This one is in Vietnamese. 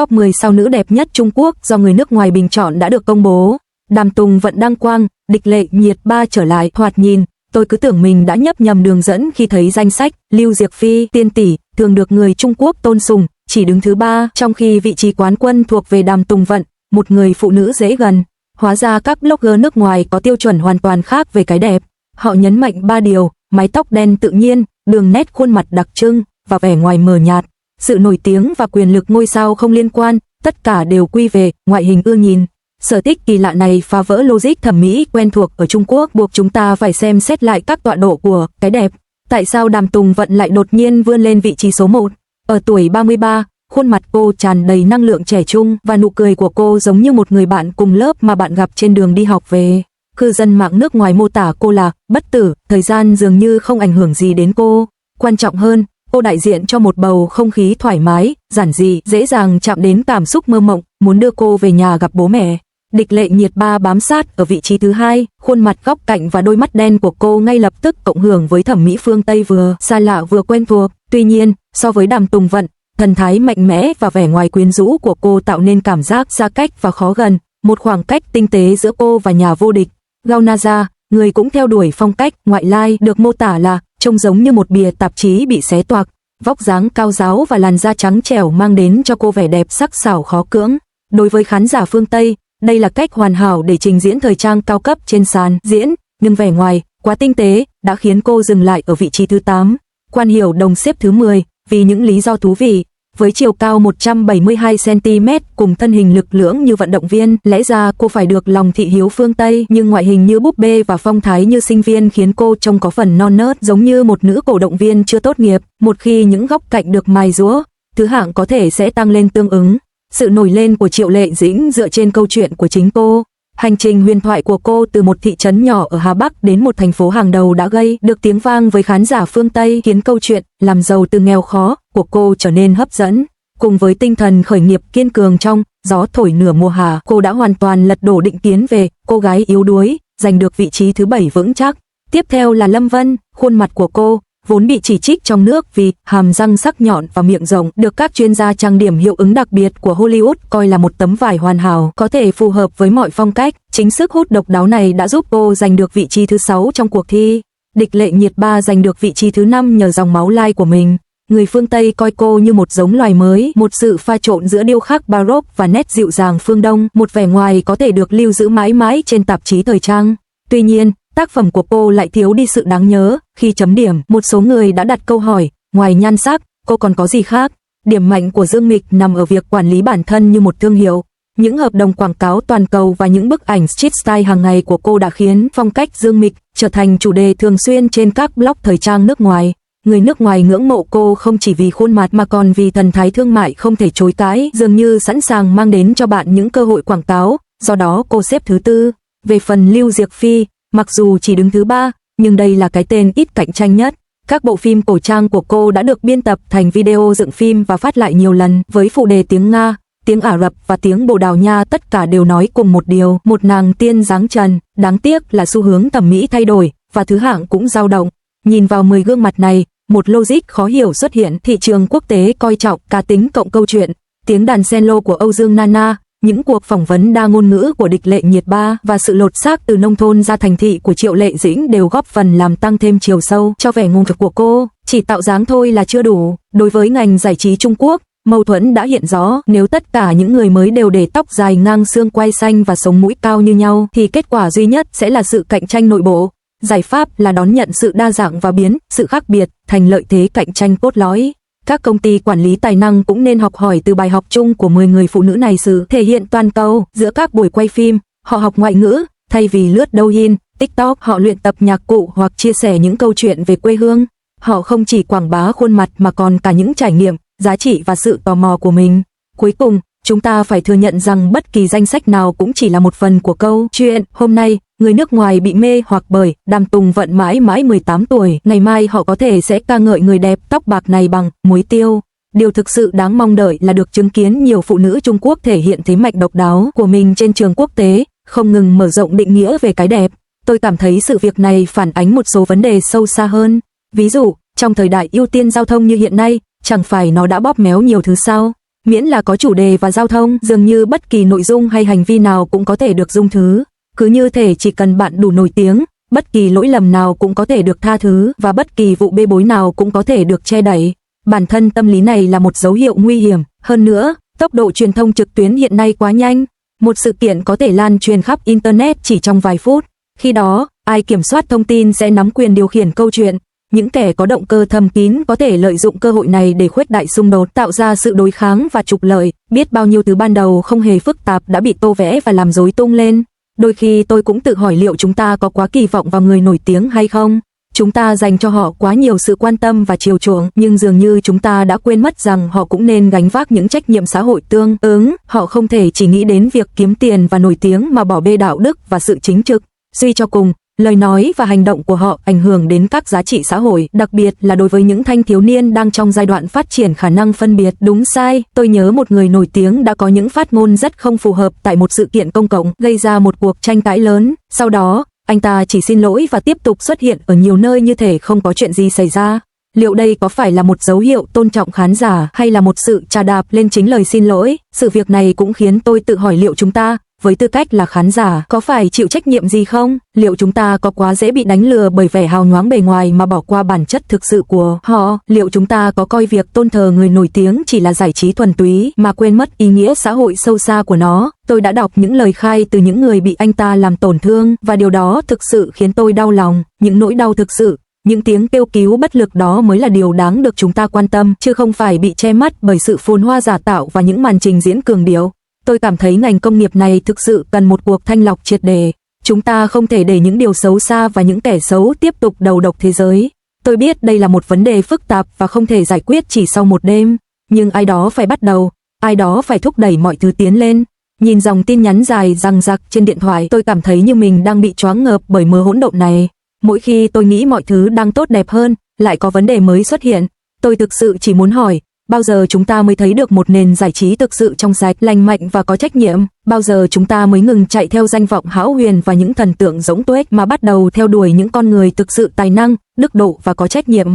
Top 10 sao nữ đẹp nhất Trung Quốc do người nước ngoài bình chọn đã được công bố. Đàm Tùng Vận đăng quang, Địch Lệ Nhiệt Ba trở lại. Thoạt nhìn, tôi cứ tưởng mình đã nhấp nhầm đường dẫn khi thấy danh sách. Lưu Diệc Phi, tiên tỷ, thường được người Trung Quốc tôn sùng, chỉ đứng thứ 3, trong khi vị trí quán quân thuộc về Đàm Tùng Vận, một người phụ nữ dễ gần. Hóa ra các blogger nước ngoài có tiêu chuẩn hoàn toàn khác về cái đẹp. Họ nhấn mạnh 3 điều: mái tóc đen tự nhiên, đường nét khuôn mặt đặc trưng và vẻ ngoài mờ nhạt. Sự nổi tiếng và quyền lực ngôi sao không liên quan, tất cả đều quy về ngoại hình ưa nhìn. Sở thích kỳ lạ này phá vỡ logic thẩm mỹ quen thuộc ở Trung Quốc, buộc chúng ta phải xem xét lại các tọa độ của cái đẹp. Tại sao Đàm Tùng Vận lại đột nhiên vươn lên vị trí số 1? Ở tuổi 33, khuôn mặt cô tràn đầy năng lượng trẻ trung và nụ cười của cô giống như một người bạn cùng lớp mà bạn gặp trên đường đi học về. Cư dân mạng nước ngoài mô tả cô là bất tử, thời gian dường như không ảnh hưởng gì đến cô. Quan trọng hơn, cô đại diện cho một bầu không khí thoải mái, giản dị, dễ dàng chạm đến cảm xúc mơ mộng, muốn đưa cô về nhà gặp bố mẹ. Địch Lệ Nhiệt Ba bám sát ở vị trí thứ 2, khuôn mặt góc cạnh và đôi mắt đen của cô ngay lập tức cộng hưởng với thẩm mỹ phương Tây vừa xa lạ vừa quen thuộc. Tuy nhiên, so với Đàm Tùng Vận, thần thái mạnh mẽ và vẻ ngoài quyến rũ của cô tạo nên cảm giác xa cách và khó gần, một khoảng cách tinh tế giữa cô và nhà vô địch. Gao Naza, người cũng theo đuổi phong cách ngoại lai, được mô tả là trông giống như một bìa tạp chí bị xé toạc. Vóc dáng cao ráo và làn da trắng trẻo mang đến cho cô vẻ đẹp sắc sảo khó cưỡng. Đối với khán giả phương Tây, đây là cách hoàn hảo để trình diễn thời trang cao cấp trên sàn diễn, nhưng vẻ ngoài quá tinh tế đã khiến cô dừng lại ở vị trí thứ 8. Quan Hiểu Đồng xếp thứ 10 vì những lý do thú vị. Với chiều cao 172 cm cùng thân hình lực lưỡng như vận động viên, lẽ ra cô phải được lòng thị hiếu phương Tây, nhưng ngoại hình như búp bê và phong thái như sinh viên khiến cô trông có phần non nớt, giống như một nữ cổ động viên chưa tốt nghiệp. Một khi những góc cạnh được mài giũa, thứ hạng có thể sẽ tăng lên tương ứng. Sự nổi lên của Triệu Lệ Dĩnh dựa trên câu chuyện của chính cô. Hành trình huyền thoại của cô từ một thị trấn nhỏ ở Hà Bắc đến một thành phố hàng đầu đã gây được tiếng vang với khán giả phương Tây, khiến câu chuyện làm giàu từ nghèo khó của cô trở nên hấp dẫn. Cùng với tinh thần khởi nghiệp kiên cường trong gió thổi nửa mùa hạ, cô đã hoàn toàn lật đổ định kiến về cô gái yếu đuối, giành được vị trí thứ 7 vững chắc. Tiếp theo là Lâm Vân, khuôn mặt của cô vốn bị chỉ trích trong nước vì hàm răng sắc nhọn và miệng rộng, được các chuyên gia trang điểm hiệu ứng đặc biệt của Hollywood coi là một tấm vải hoàn hảo, có thể phù hợp với mọi phong cách. Chính sức hút độc đáo này đã giúp cô giành được vị trí thứ 6 trong cuộc thi. Địch Lệ Nhiệt Ba giành được vị trí thứ 5 nhờ dòng máu lai của mình. Người phương Tây coi cô như một giống loài mới, một sự pha trộn giữa điêu khắc Baroque và nét dịu dàng phương Đông, một vẻ ngoài có thể được lưu giữ mãi mãi trên tạp chí thời trang. Tuy nhiên, tác phẩm của cô lại thiếu đi sự đáng nhớ. Khi chấm điểm, một số người đã đặt câu hỏi, ngoài nhan sắc, cô còn có gì khác? Điểm mạnh của Dương Mịch nằm ở việc quản lý bản thân như một thương hiệu. Những hợp đồng quảng cáo toàn cầu và những bức ảnh street style hàng ngày của cô đã khiến phong cách Dương Mịch trở thành chủ đề thường xuyên trên các blog thời trang nước ngoài. Người nước ngoài ngưỡng mộ cô không chỉ vì khuôn mặt mà còn vì thần thái thương mại không thể chối cãi, dường như sẵn sàng mang đến cho bạn những cơ hội quảng cáo, do đó cô xếp thứ 4. Về phần Lưu Diệc Phi, mặc dù chỉ đứng thứ 3, nhưng đây là cái tên ít cạnh tranh nhất. Các bộ phim cổ trang của cô đã được biên tập thành video dựng phim và phát lại nhiều lần, với phụ đề tiếng Nga, tiếng Ả Rập và tiếng Bồ Đào Nha, tất cả đều nói cùng một điều, một nàng tiên dáng trần. Đáng tiếc là xu hướng thẩm mỹ thay đổi, và thứ hạng cũng dao động. Nhìn vào 10 gương mặt này, một logic khó hiểu xuất hiện. Thị trường quốc tế coi trọng cá tính cộng câu chuyện. Tiếng đàn cello của Âu Dương Nana, những cuộc phỏng vấn đa ngôn ngữ của Địch Lệ Nhiệt Ba và sự lột xác từ nông thôn ra thành thị của Triệu Lệ Dĩnh đều góp phần làm tăng thêm chiều sâu cho vẻ ngôn thực của cô. Chỉ tạo dáng thôi là chưa đủ. Đối với ngành giải trí Trung Quốc, mâu thuẫn đã hiện rõ. Nếu tất cả những người mới đều để tóc dài ngang xương quai xanh và sống mũi cao như nhau, thì kết quả duy nhất sẽ là sự cạnh tranh nội bộ. Giải pháp là đón nhận sự đa dạng và biến sự khác biệt thành lợi thế cạnh tranh cốt lõi. Các công ty quản lý tài năng cũng nên học hỏi từ bài học chung của 10 người phụ nữ này. Sự thể hiện toàn cầu. Giữa các buổi quay phim, họ học ngoại ngữ, thay vì lướt Douyin, TikTok, họ luyện tập nhạc cụ hoặc chia sẻ những câu chuyện về quê hương. Họ không chỉ quảng bá khuôn mặt mà còn cả những trải nghiệm, giá trị và sự tò mò của mình. Cuối cùng, chúng ta phải thừa nhận rằng bất kỳ danh sách nào cũng chỉ là một phần của câu chuyện. Hôm nay, người nước ngoài bị mê hoặc bởi Đàm Tùng Vận mãi mãi 18 tuổi, ngày mai họ có thể sẽ ca ngợi người đẹp tóc bạc này bằng muối tiêu. Điều thực sự đáng mong đợi là được chứng kiến nhiều phụ nữ Trung Quốc thể hiện thế mạnh độc đáo của mình trên trường quốc tế, không ngừng mở rộng định nghĩa về cái đẹp. Tôi cảm thấy sự việc này phản ánh một số vấn đề sâu xa hơn. Ví dụ, trong thời đại ưu tiên giao thông như hiện nay, chẳng phải nó đã bóp méo nhiều thứ sao? Miễn là có chủ đề và giao thông, dường như bất kỳ nội dung hay hành vi nào cũng có thể được dung thứ. Cứ như thể chỉ cần bạn đủ nổi tiếng, bất kỳ lỗi lầm nào cũng có thể được tha thứ và bất kỳ vụ bê bối nào cũng có thể được che đậy. Bản thân tâm lý này là một dấu hiệu nguy hiểm. Hơn nữa, tốc độ truyền thông trực tuyến hiện nay quá nhanh. Một sự kiện có thể lan truyền khắp Internet chỉ trong vài phút. Khi đó, ai kiểm soát thông tin sẽ nắm quyền điều khiển câu chuyện. Những kẻ có động cơ thầm kín có thể lợi dụng cơ hội này để khuếch đại xung đột, tạo ra sự đối kháng và trục lợi. Biết bao nhiêu thứ ban đầu không hề phức tạp đã bị tô vẽ và làm rối tung lên. Đôi khi tôi cũng tự hỏi liệu chúng ta có quá kỳ vọng vào người nổi tiếng hay không? Chúng ta dành cho họ quá nhiều sự quan tâm và chiều chuộng, nhưng dường như chúng ta đã quên mất rằng họ cũng nên gánh vác những trách nhiệm xã hội tương ứng. Họ không thể chỉ nghĩ đến việc kiếm tiền và nổi tiếng mà bỏ bê đạo đức và sự chính trực. Suy cho cùng, lời nói và hành động của họ ảnh hưởng đến các giá trị xã hội, đặc biệt là đối với những thanh thiếu niên đang trong giai đoạn phát triển khả năng phân biệt đúng sai. Tôi nhớ một người nổi tiếng đã có những phát ngôn rất không phù hợp tại một sự kiện công cộng, gây ra một cuộc tranh cãi lớn. Sau đó, anh ta chỉ xin lỗi và tiếp tục xuất hiện ở nhiều nơi như thể không có chuyện gì xảy ra. Liệu đây có phải là một dấu hiệu tôn trọng khán giả hay là một sự chà đạp lên chính lời xin lỗi? Sự việc này cũng khiến tôi tự hỏi liệu chúng ta, với tư cách là khán giả, có phải chịu trách nhiệm gì không? Liệu chúng ta có quá dễ bị đánh lừa bởi vẻ hào nhoáng bề ngoài mà bỏ qua bản chất thực sự của họ? Liệu chúng ta có coi việc tôn thờ người nổi tiếng chỉ là giải trí thuần túy mà quên mất ý nghĩa xã hội sâu xa của nó? Tôi đã đọc những lời khai từ những người bị anh ta làm tổn thương và điều đó thực sự khiến tôi đau lòng. Những nỗi đau thực sự, những tiếng kêu cứu bất lực đó mới là điều đáng được chúng ta quan tâm, chứ không phải bị che mắt bởi sự phồn hoa giả tạo và những màn trình diễn cường điệu. Tôi cảm thấy ngành công nghiệp này thực sự cần một cuộc thanh lọc triệt để. Chúng ta không thể để những điều xấu xa và những kẻ xấu tiếp tục đầu độc thế giới. Tôi biết đây là một vấn đề phức tạp và không thể giải quyết chỉ sau một đêm, nhưng ai đó phải bắt đầu, ai đó phải thúc đẩy mọi thứ tiến lên. Nhìn dòng tin nhắn dài dằng dặc trên điện thoại, tôi cảm thấy như mình đang bị choáng ngợp bởi mớ hỗn độn này. Mỗi khi tôi nghĩ mọi thứ đang tốt đẹp hơn, lại có vấn đề mới xuất hiện. Tôi thực sự chỉ muốn hỏi, bao giờ chúng ta mới thấy được một nền giải trí thực sự trong sạch, lành mạnh và có trách nhiệm? Bao giờ chúng ta mới ngừng chạy theo danh vọng hão huyền và những thần tượng rỗng tuếch mà bắt đầu theo đuổi những con người thực sự tài năng, đức độ và có trách nhiệm?